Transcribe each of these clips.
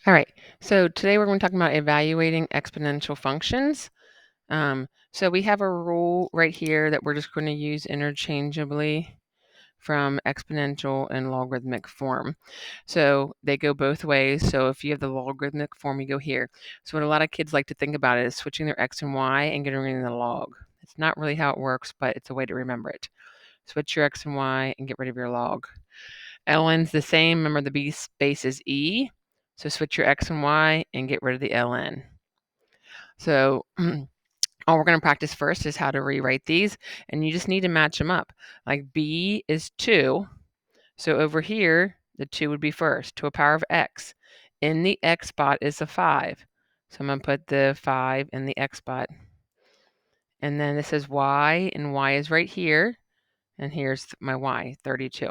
All right, so today we're going to talk about evaluating exponential functions. So we have a rule right here that we're just going to use interchangeably from exponential and logarithmic form. So they go both ways. So if you have the logarithmic form, you go here. So what a lot of kids like to think about is switching their x and y and getting rid of the log. It's not really how it works, but it's a way to remember it. Switch your x and y and get rid of your log. ln's the same. Remember the b base is e. So switch your x and y and get rid of the ln. So all we're going to practice first is how to rewrite these, and you just need to match them up. Like b is 2, so over here, the 2 would be first, to a power of x. In the x spot is a 5, so I'm going to put the 5 in the x spot. And then this is y, and y is right here, and here's my y, 32.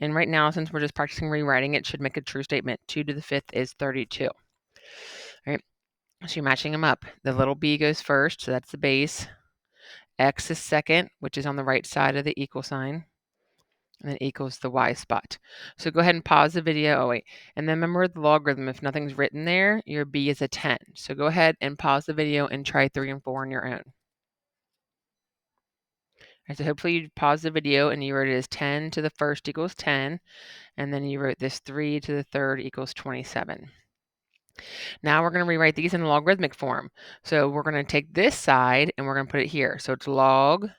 And right now, since we're just practicing rewriting, it should make a true statement. 2 to the 5th is 32. All right, so you're matching them up. The little b goes first, so that's the base. X is second, which is on the right side of the equal sign, and then equals the y spot. So go ahead and pause the video. Oh, wait. And then remember the logarithm. If nothing's written there, your b is a 10. So go ahead and pause the video and try 3 and 4 on your own. Right, so hopefully you pause the video and you wrote it as 10 to the first equals 10, and then you wrote this 3 to the third equals 27. Now we're going to rewrite these in logarithmic form. So we're going to take this side and we're going to put it here. So it's log,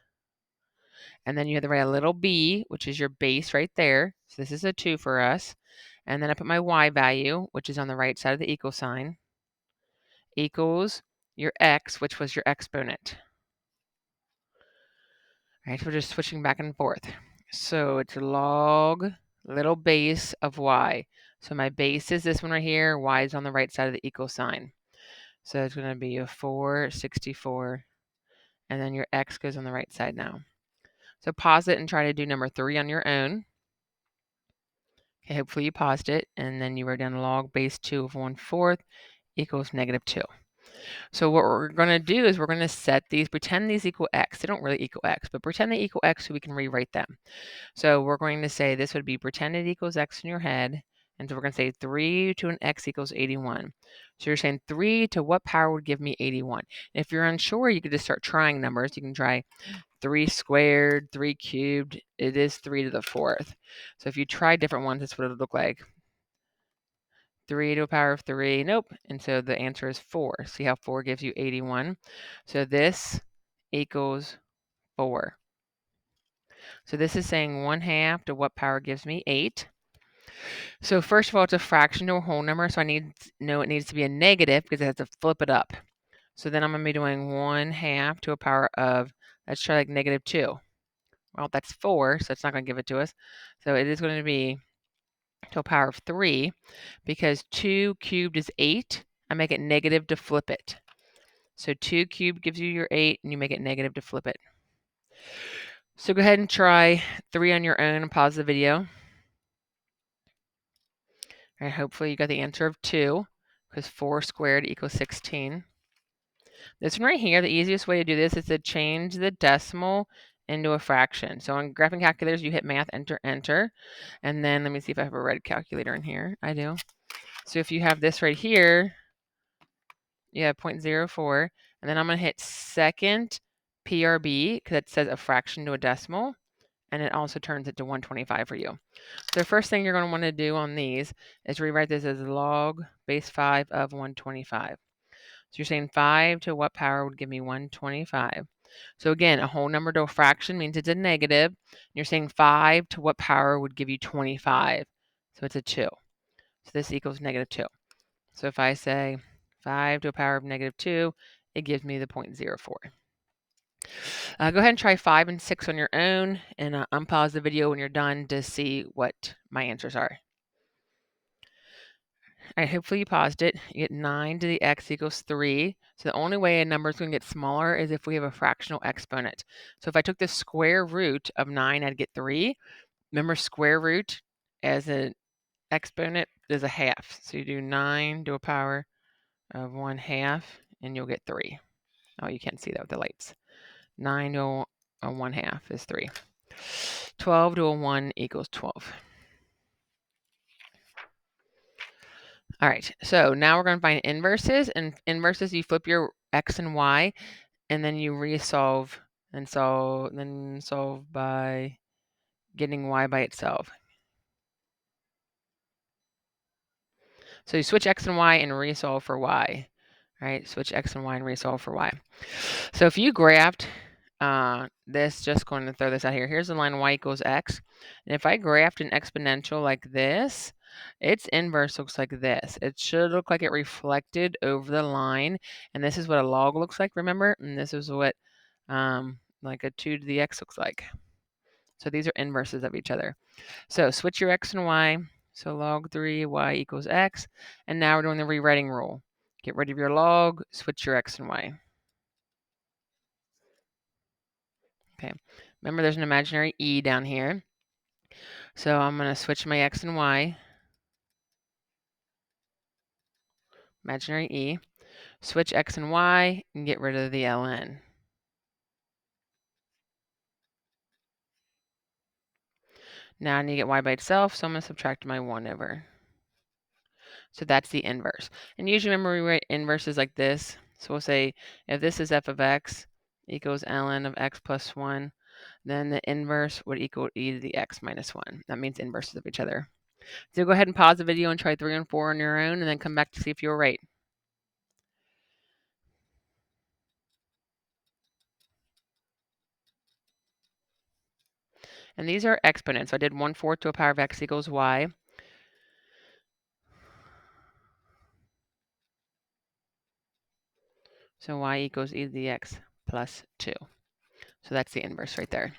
and then you have to write a little b, which is your base right there. So this is a 2 for us. And then I put my y value, which is on the right side of the equal sign, equals your x, which was your exponent. All right, so we're just switching back and forth. So it's log little base of y. So my base is this one right here. Y is on the right side of the equal sign. So it's going to be a 464. And then your x goes on the right side now. So pause it and try to do number 3 on your own. Okay, hopefully you paused it, and then you wrote down log base 2 of 1/4 equals -2. So what we're going to do is we're going to set these, pretend these equal x. They don't really equal x, but pretend they equal x so we can rewrite them. So we're going to say this would be pretend it equals x in your head. And so we're going to say 3 to an x equals 81. So you're saying 3 to what power would give me 81? If you're unsure, you could just start trying numbers. You can try 3 squared, 3 cubed. It is 3 to the 4th. So if you try different ones, that's what it would look like. 3 to a power of 3, nope. And so the answer is 4. See how 4 gives you 81? So this equals 4. So this is saying 1/2 to what power gives me 8. So first of all, it's a fraction to a whole number, so I need to know it needs to be a negative because it has to flip it up. So then I'm going to be doing 1/2 to a power of, let's try like -2. Well, that's 4, so it's not going to give it to us. So it is going to be to a power of 3, because 2 cubed is 8. I make it negative to flip it. So 2 cubed gives you your 8, and you make it negative to flip it. So go ahead and try 3 on your own and pause the video. All right, hopefully you got the answer of 2, because 4 squared equals 16. This one right here, the easiest way to do this is to change the decimal into a fraction. So on graphing calculators, you hit math, enter, enter. And then let me see if I have a red calculator in here. I do. So if you have this right here, you have 0.04. And then I'm going to hit second PRB, because it says a fraction to a decimal. And it also turns it to 125 for you. So the first thing you're going to want to do on these is rewrite this as log base 5 of 125. So you're saying 5 to what power would give me 125? So again, a whole number to a fraction means it's a negative. You're saying 5 to what power would give you 25? So it's a 2. So this equals -2. So if I say 5 to a power of -2, it gives me the 0.04. Go ahead and try 5 and 6 on your own, and unpause the video when you're done to see what my answers are. All right, hopefully you paused it. You get 9 to the x equals 3. So the only way a number is going to get smaller is if we have a fractional exponent. So if I took the square root of 9, I'd get 3. Remember, square root as an exponent is a half. So you do 9 to a power of 1/2, and you'll get 3. Oh, you can't see that with the lights. 9 to a 1/2 is 3. 12 to a 1 equals 12. All right, so now we're going to find inverses, and inverses, you flip your x and y, and then you resolve and then solve by getting y by itself. So you switch x and y and resolve for y, right? Switch x and y and resolve for y. So if you graphed this, just going to throw this out here. Here's the line y equals x. And if I graphed an exponential like this, its inverse looks like this. It should look like it reflected over the line. And this is what a log looks like, remember? And this is what like a 2 to the x looks like. So these are inverses of each other. So switch your x and y. So log 3 y equals x. And now we're doing the rewriting rule. Get rid of your log, switch your x and y. Okay, remember there's an imaginary e down here. So I'm going to switch my x and y, imaginary e, switch x and y, and get rid of the ln. Now I need to get y by itself, so I'm going to subtract my 1 over. So that's the inverse. And usually remember we write inverses like this. So we'll say if this is f of x equals ln of x plus 1, then the inverse would equal e to the x minus 1. That means inverses of each other. So go ahead and pause the video and try 3 and 4 on your own, and then come back to see if you were right. And these are exponents. So I did 1/4 to a power of x equals y. So y equals e to the x plus 2. So that's the inverse right there.